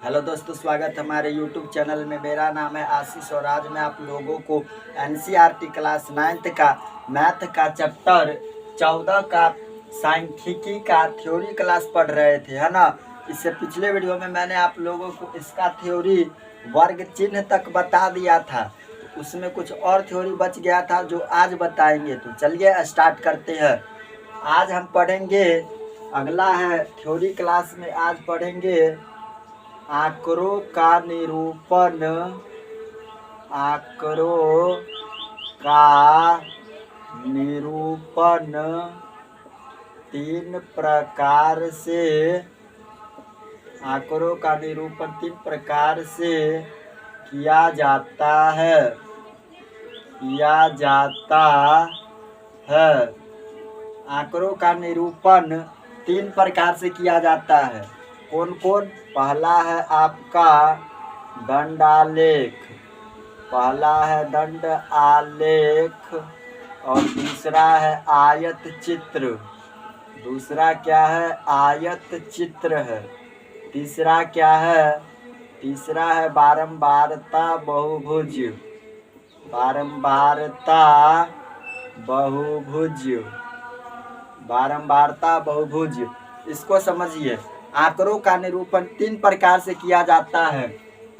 Hello दोस्तों, स्वागत है हमारे यूट्यूब चैनल में। मेरा नाम है आशीष और आज मैं आप लोगों को एनसीईआरटी क्लास 9th का मैथ का चैप्टर 14 का सांख्यिकी का थ्योरी क्लास पढ़ रहे थे, है ना। इससे पिछले वीडियो में मैंने आप लोगों को इसका थ्योरी वर्ग चिन्ह तक बता दिया था, तो उसमें कुछ और थ्योरी बच गया था जो आज बताएंगे। तो चलिए स्टार्ट करते हैं। आज हम पढ़ेंगे, अगला है थ्योरी क्लास में आज पढ़ेंगे आंकड़ों का निरूपण। आंकड़ों का निरूपण तीन प्रकार से, आंकड़ों का निरूपण तीन प्रकार से किया जाता है, आंकड़ों का निरूपण तीन प्रकार से किया जाता है। कौन कौन? पहला है आपका दंड आलेख, पहला है दंड आलेख, और दूसरा है आयत चित्र। दूसरा क्या है? आयत चित्र है। तीसरा क्या है? तीसरा है बारंबारता बहुभुज। बारंबारता बहुभुज, बारंबारता बहुभुज। इसको समझिए। आंकड़ों का निरूपण तीन प्रकार से किया जाता है।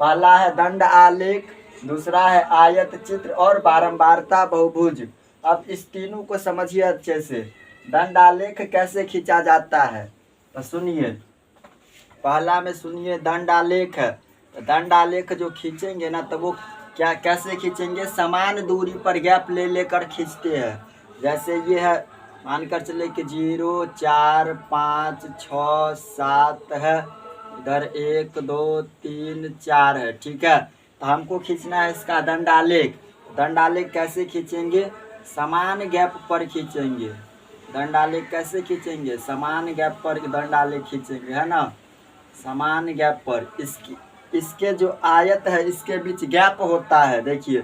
पहला है दंड आलेख, दूसरा है आयत चित्र और बारंबारता बहुभुज। अब इस तीनों को समझिए अच्छे से। दंड आलेख कैसे खींचा जाता है तो सुनिए। पहला में सुनिए, दंड आलेख है। तो दंड आलेख जो खींचेंगे ना, तो वो क्या कैसे खींचेंगे? समान दूरी पर गैप ले लेकर खींचते हैं। जैसे ये है, मानकर चले कि 0 4 5 6 7 है, इधर 1 2 3 4 है, ठीक है। तो हमको खींचना है इसका दंड आलेख। दंड आलेख कैसे खींचेंगे? समान गैप पर खींचेंगे। दंड आलेख कैसे खींचेंगे? समान गैप पर दंड आलेख खींचेंगे, है ना। समान गैप पर इसके जो आयत है इसके बीच गैप होता है। देखिए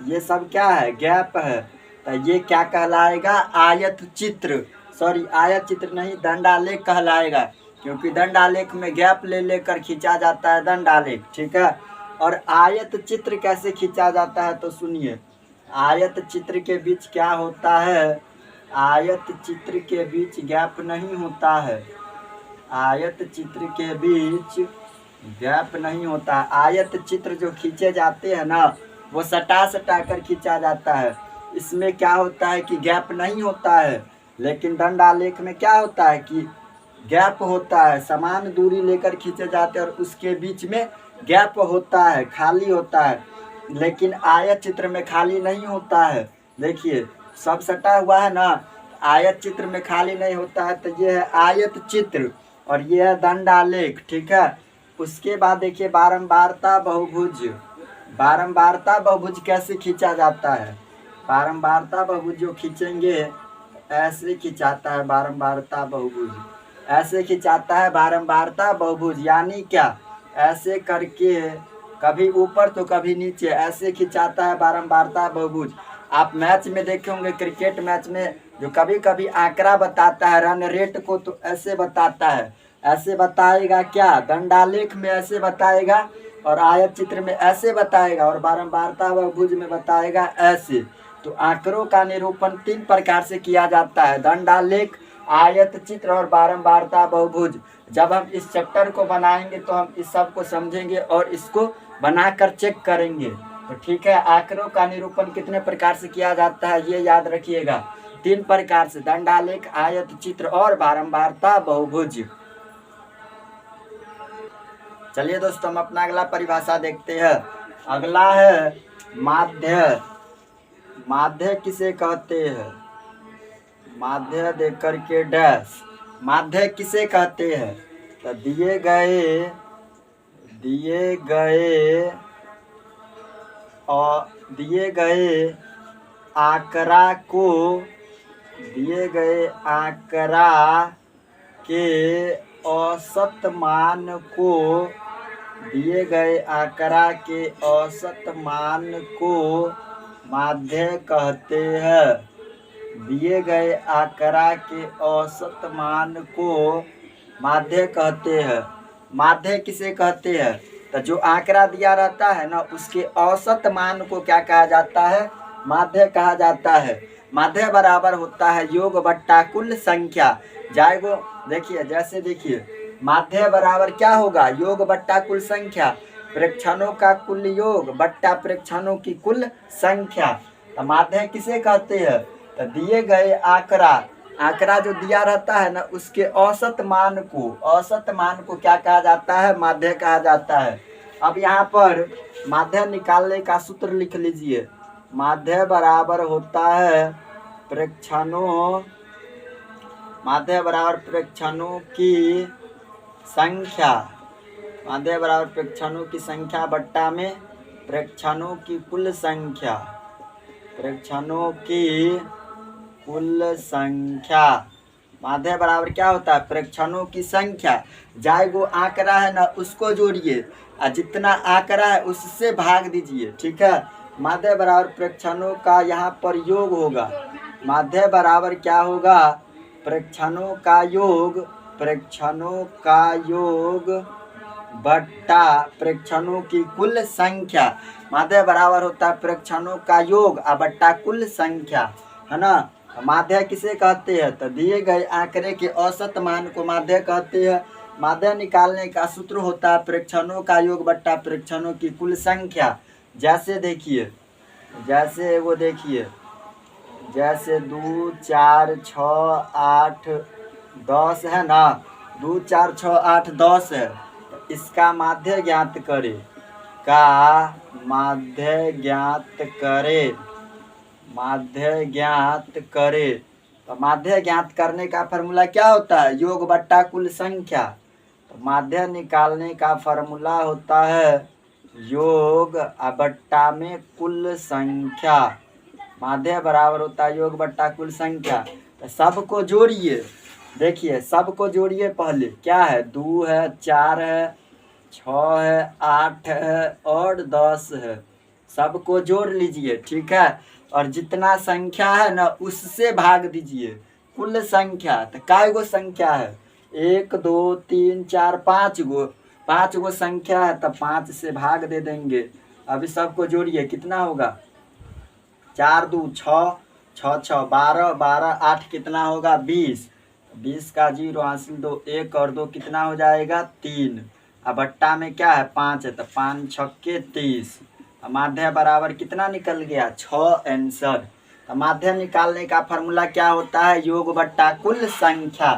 ये सब क्या है? गैप है। तो ये क्या कहलाएगा? आयत चित्र। सॉरी, आयत चित्र नहीं, दंड आलेख कहलाएगा, क्योंकि दंड आलेख में गैप ले लेकर खींचा जाता है दंड आलेख, ठीक है। और आयत चित्र कैसे खींचा जाता है तो सुनिए। आयत चित्र के बीच क्या होता है? आयत चित्र के बीच गैप नहीं होता है। आयत चित्र के बीच गैप नहीं होता। आयत चित्र जो खींचे जाते हैं ना, वो सटा सटा कर खींचा जाता है। इसमें क्या होता है कि गैप नहीं होता है। लेकिन दंड आलेख में क्या होता है कि गैप होता है। समान दूरी लेकर खींचे जाते हैं और उसके बीच में गैप होता है, खाली होता है। लेकिन आयत चित्र में खाली नहीं होता है। देखिए सब सटा हुआ है ना, आयत चित्र में खाली नहीं होता है। तो ये है आयत चित्र और ये है दंड आलेख, ठीक है। उसके बाद देखिए बारंबारता बहुभुज। बारंबारता बहुभुज कैसे खींचा जाता है? बारंबारता बहुभुज जो खींचेंगे ऐसे खिंचाता है। बारंबारता बहुभुज ऐसे खिंचाता है। बारंबारता बहुभुज यानी क्या? ऐसे करके कभी ऊपर तो कभी नीचे ऐसे खिंचाता है बारंबारता बहुभुज। आप मैच में देखे होंगे, क्रिकेट मैच में जो कभी कभी आंकड़ा बताता है रन रेट को, तो ऐसे बताता है। ऐसे बताएगा क्या? दंड आलेख में ऐसे बताएगा और आयत चित्र में ऐसे बताएगा और बारंबारता बहुभुज में बताएगा ऐसे। तो आंकड़ों का निरूपण तीन प्रकार से किया जाता है, दंड आलेख, आयत चित्र और बारंबारता बहुभुज। जब हम इस चैप्टर को बनाएंगे तो हम इस सब को समझेंगे और इसको बनाकर चेक करेंगे। तो ठीक है, आंकड़ों का निरूपण कितने प्रकार से किया जाता है ये याद रखिएगा। तीन प्रकार से, दंड आलेख, आयत चित्र और बारंबारता बहुभुज। चलिए दोस्तों, हम अपना अगला परिभाषा देखते हैं। अगला है माध्य। माध्य किसे कहते हैं? माध्य देकर के डैश। माध्य किसे कहते हैं? तो दिए गए आंकड़ा को, दिए गए आंकड़ा के औसत मान को, दिए गए आंकड़ा के औसत मान को माध्य कहते हैं। दिए गए आंकड़ा के औसत मान को माध्य कहते हैं। माध्य किसे कहते हैं? तो जो आंकड़ा दिया रहता है ना उसके औसत मान को क्या कहा जाता है? माध्य कहा जाता है। माध्य बराबर होता है योग बट्टा कुल संख्या। जाएगो देखिए, जैसे देखिए माध्य बराबर क्या होगा? योग बट्टा कुल संख्या, प्रेक्षणों का कुल योग बट्टा प्रेक्षणों की कुल संख्या। तो माध्य किसे कहते हैं? तो दिए गए आंकड़ा जो दिया रहता है ना उसके औसत मान को क्या कहा जाता है? माध्य कहा जाता है। अब यहाँ पर माध्य निकालने का सूत्र लिख लीजिए। माध्य बराबर होता है प्रेक्षणों, माध्य बराबर प्रेक्षणों की संख्या, माध्य बराबर प्रेक्षणों की संख्या बट्टा में प्रेक्षणों की कुल संख्या, प्रेक्षणों की कुल संख्या। माध्य बराबर क्या होता है? प्रेक्षणों की संख्या। जाएगो आंकड़ा है ना उसको जोड़िए और जितना आंकड़ा है उससे भाग दीजिए, ठीक है। माध्य बराबर प्रेक्षणों का यहाँ पर योग होगा। माध्य बराबर क्या होगा? प्रेक्षणों का योग, प्रेक्षणों का योग बट्टा प्रेक्षणों की कुल संख्या। माध्य बराबर होता है प्रेक्षणों का योग बट्टा कुल संख्या, है ना। माध्य किसे कहते हैं? तो दिए गए आंकड़े के औसत मान को माध्य कहते हैं। माध्य निकालने का सूत्र होता है प्रेक्षणों का योग बट्टा प्रेक्षणों की कुल संख्या। जैसे देखिए, जैसे वो देखिए, जैसे 2 4 6 8 10 है ना, 2 4 6 8 10 है। इसका माध्य ज्ञात करें, का माध्य ज्ञात करें, माध्य ज्ञात करें। तो माध्य ज्ञात करने का फॉर्मूला क्या होता है? योग बट्टा कुल संख्या। तो माध्य निकालने का फॉर्मूला होता है योग बट्टा में कुल संख्या। माध्य बराबर होता है योग बट्टा कुल संख्या। तो सबको जोड़िए, देखिए सबको जोड़िए। पहले क्या है? 2 है, 4 है, 6 है, 8 है और 10 है। सबको जोड़ लीजिए, ठीक है। और जितना संख्या है ना उससे भाग दीजिए कुल संख्या। तो काय गो संख्या है? 1 2 3 4 5 गो, 5 गो संख्या है तो 5 से भाग दे देंगे। अभी सबको जोड़िए, कितना होगा? 4 2 6, 6 6 12, 12 8 कितना होगा? 20। 20 का 0 हासिल 2, 1 और 2 कितना हो जाएगा? 3। अब बट्टा में क्या है? 5 है तो 5 छक्के 30। माध्य बराबर कितना निकल गया? 6 आंसर। तो माध्य निकालने का फॉर्मूला क्या होता है? योग बट्टा कुल संख्या।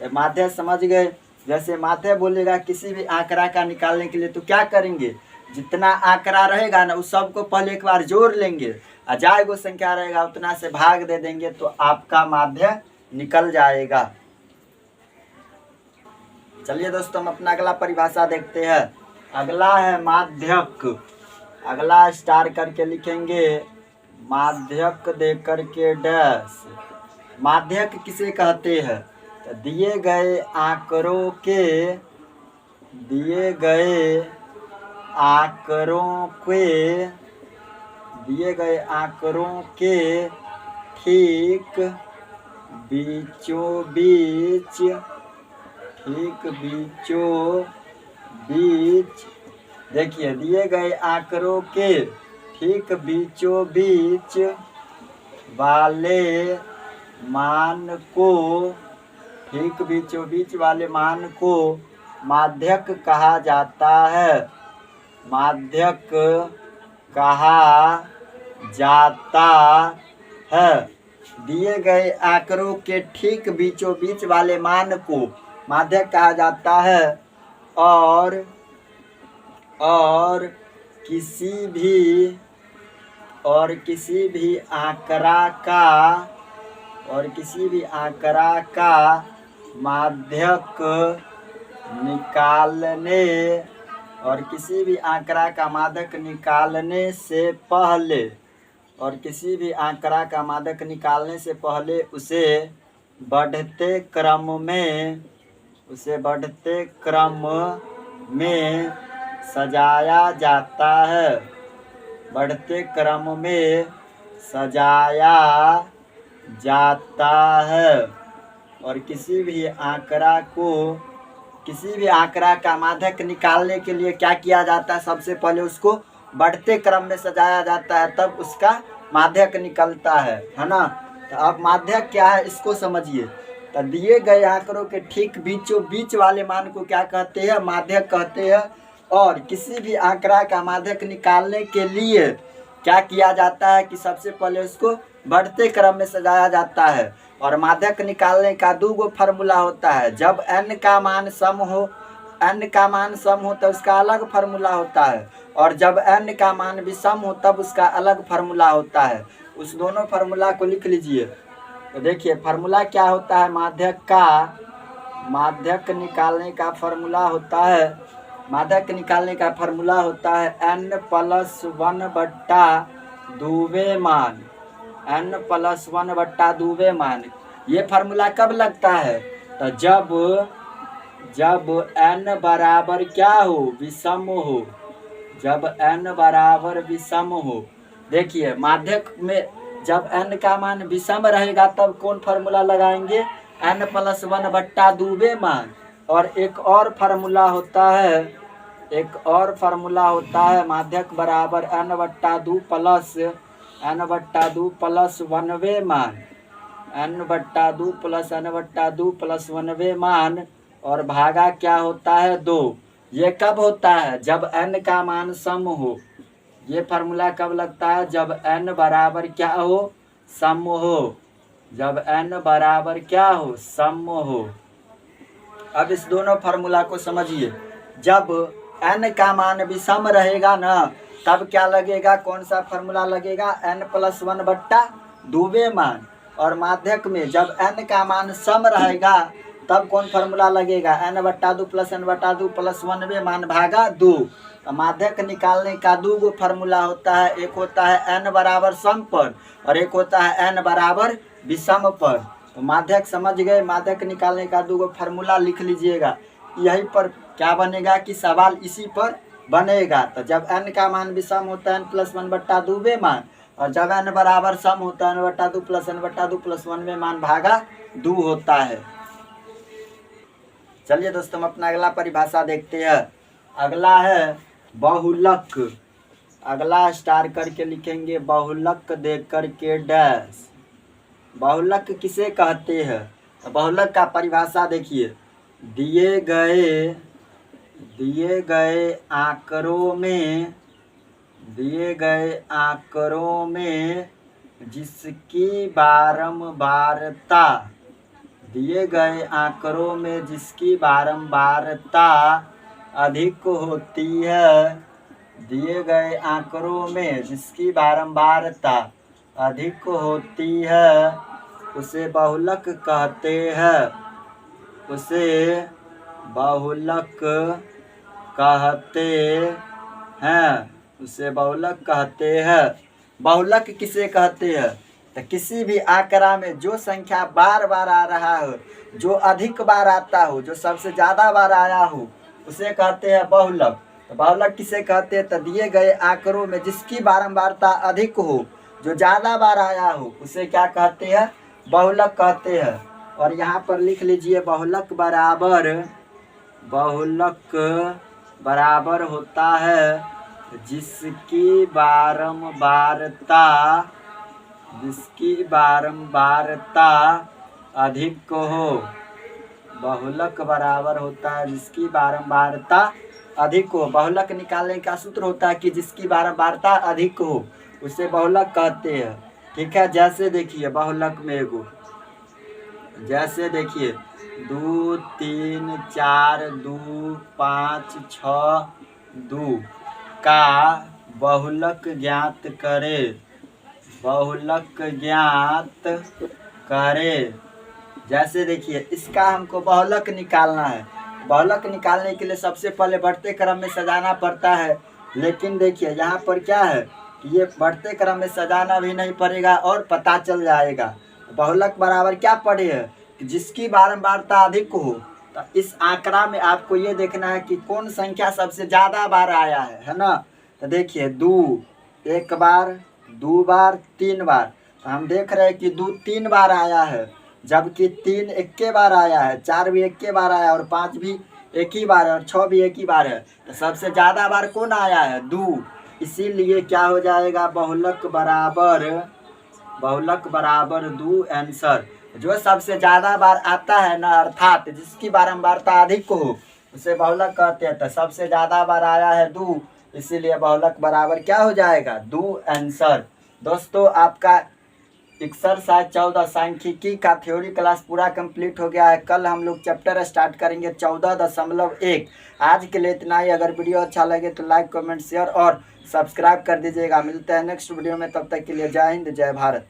तो माध्य समझ गए। जैसे माध्य बोलेगा किसी भी आंकड़ा का निकालने के लिए तो क्या करेंगे? जितना आंकड़ा रहेगा ना उस सबको पहले एक बार जोड़ लेंगे, अजायगो संख्या रहेगा उतना से भाग दे देंगे तो आपका माध्य निकल जाएगा। चलिए दोस्तों, हम अपना अगला परिभाषा देखते हैं। अगला है माध्यक। अगला स्टार करके लिखेंगे, माध्यक दे करके डैश। माध्यक किसे कहते हैं? तो दिए गए आंकड़ों के, दिए गए आंकड़ों के, दिए गए आंकड़ों के ठीक बीचों बीच, ठीक बीचों बीच, देखिए दिए गए आंकड़ों के ठीक बीचों बीच वाले मान को, ठीक बीचों बीच वाले मान को माध्यक कहा जाता है। माध्यक कहा जाता है। दिए गए आंकड़ों के ठीक बीचों बीच वाले मान को माध्यक कहा जाता है। और किसी भी आंकड़ा का, और किसी भी आंकड़ा का माध्यक निकालने, और किसी भी आंकड़ा का माध्यक निकालने से पहले, और किसी भी आंकड़ा का माध्यक निकालने से पहले उसे बढ़ते क्रम में, उसे बढ़ते क्रम में सजाया जाता है। बढ़ते क्रम में सजाया जाता है। और किसी भी आंकड़ा को किसी भी आंकड़ा का माध्यक निकालने के लिए क्या किया जाता है, सबसे पहले उसको बढ़ते क्रम में सजाया जाता है, तब उसका माध्यक निकलता है ना। तो अब माध्यक क्या है इसको समझिए। तो दिए गए आंकड़ों के ठीक बीचों बीच वाले मान को क्या कहते हैं, माध्यक कहते हैं। और किसी भी आंकड़ा का माध्यक निकालने के लिए क्या किया जाता है कि सबसे पहले उसको बढ़ते क्रम में सजाया जाता है। और माध्यक निकालने का दो गो फार्मूला होता है। जब n का मान सम हो, n का मान सम हो तो उसका अलग फार्मूला होता है, और जब n का मान विषम हो तब उसका अलग फार्मूला होता है। उस दोनों फार्मूला को लिख लीजिए। तो देखिए फार्मूला क्या होता है, माध्यक निकालने का फार्मूला होता है, माध्यक निकालने का फार्मूला होता है n+1/2 मान, n+1/2 मान। ये फार्मूला कब लगता है, तो जब n बराबर क्या हो, विषम हो, जब n बराबर विषम हो। देखिए माध्यक में जब n का मान विषम रहेगा तब कौन फार्मूला लगाएंगे, n+1/2 मान। और एक और फार्मूला होता है, माध्यक बराबर n/2 प्लस 1वें मान, n/2 प्लस n/2 प्लस 1वें मान, और भागा क्या होता है 2। ये कब होता है, जब n का मान सम हो। ये फार्मूला कब लगता है, जब n बराबर क्या हो, सम हो, जब n बराबर क्या हो, सम हो। अब इस दोनों फार्मूला को समझिए। जब n का मान विषम रहेगा ना तब क्या लगेगा, कौन सा फार्मूला लगेगा, n+1/2 मान। और माध्यक में जब n का मान सम रहेगा तब कौन फार्मूला लगेगा, n/2 प्लस n/2 प्लस 1वें मान भागा 2। तो माध्यक निकालने का दो गो फार्मूला होता है, एक होता है n बराबर सम पर और एक होता है n बराबर विषम पर। तो माध्यक समझ गए, माध्यक निकालने का दो गो फार्मूला लिख लीजिएगा। यहीं पर क्या बनेगा कि सवाल इसी पर बनेगा। तो जब n का मान विषम होता है n+1/2 मान, और जब n बराबर सम होता है n/2 प्लस n/2 प्लस 1वें मान भागा 2 होता है। चलिए दोस्तों हम अपना अगला परिभाषा देखते हैं। अगला है बहुलक। अगला स्टार करके लिखेंगे, बहुलक दे करके डैश। बहुलक किसे कहते हैं, तो बहुलक का परिभाषा देखिए। दिए गए आंकड़ों में जिसकी बारंबारता, दिए गए आंकड़ों में जिसकी बारंबारता अधिक होती है, दिए गए आंकड़ों में जिसकी बारंबारता अधिक होती है उसे बहुलक कहते हैं, उसे बहुलक कहते हैं, उसे बहुलक कहते हैं। बहुलक किसे कहते हैं, तो किसी भी आंकड़ा में जो संख्या बार बार आ रहा हो, जो अधिक बार आता हो, जो सबसे ज़्यादा बार आया हो, उसे कहते हैं बहुलक। तो बहुलक किसे कहते हैं, तो दिए गए आंकड़ों में जिसकी बारंबारता अधिक हो, जो ज़्यादा बार आया हो, उसे क्या कहते हैं, बहुलक कहते हैं। और यहाँ पर लिख लीजिए, बहुलक बराबर होता है जिसकी बारंबारता अधिक हो। बहुलक बराबर होता है जिसकी बारंबारता अधिक हो। बहुलक निकालने का सूत्र होता है कि जिसकी बारंबारता अधिक हो उसे बहुलक कहते हैं। ठीक है, जैसे देखिए बहुलक में एगो, जैसे देखिए 2 3 4 2 5 6 2 का बहुलक ज्ञात करे, बहुलक ज्ञात करे। जैसे देखिए इसका हमको बहुलक निकालना है। बहुलक निकालने के लिए सबसे पहले बढ़ते क्रम में सजाना पड़ता है, लेकिन देखिए यहाँ पर क्या है कि ये बढ़ते क्रम में सजाना भी नहीं पड़ेगा और पता चल जाएगा। बहुलक बराबर क्या पड़े है कि जिसकी बारंबारता अधिक हो। तो इस आंकड़ा में आपको ये देखना है कि कौन संख्या सबसे ज़्यादा बार आया है ना। तो देखिए 2 एक बार, 2 बार, 3 बार। तो हम देख रहे हैं कि 2 3 बार आया है, जबकि 3 इक्के बार आया है, 4 भी इक्के बार आया और 5 भी एक ही बार है और 6 भी एक ही बार है, तो सबसे ज़्यादा बार कौन आया है? दो। इसीलिए क्या हो जाएगा? बहुलक बराबर दो आंसर। जो सबसे ज़्यादा बार आता है ना, अर्थात जिसकी बारंबारता अधिक हो, उसे बहुलक कहते हैं। तो सबसे ज़्यादा बार आया है दो, इसीलिए बहुलक बराबर क्या हो जाएगा? दो आंसर। दोस्तों, आपका एक्सरसाइज 14 सांख्यिकी का थ्योरी क्लास पूरा कंप्लीट हो गया है। कल हम लोग चैप्टर स्टार्ट करेंगे 14.1। आज के लिए इतना ही। अगर वीडियो अच्छा लगे तो लाइक, कमेंट, शेयर और सब्सक्राइब कर दीजिएगा। मिलते हैं नेक्स्ट वीडियो में, तब तक के लिए जय हिंद, जय भारत।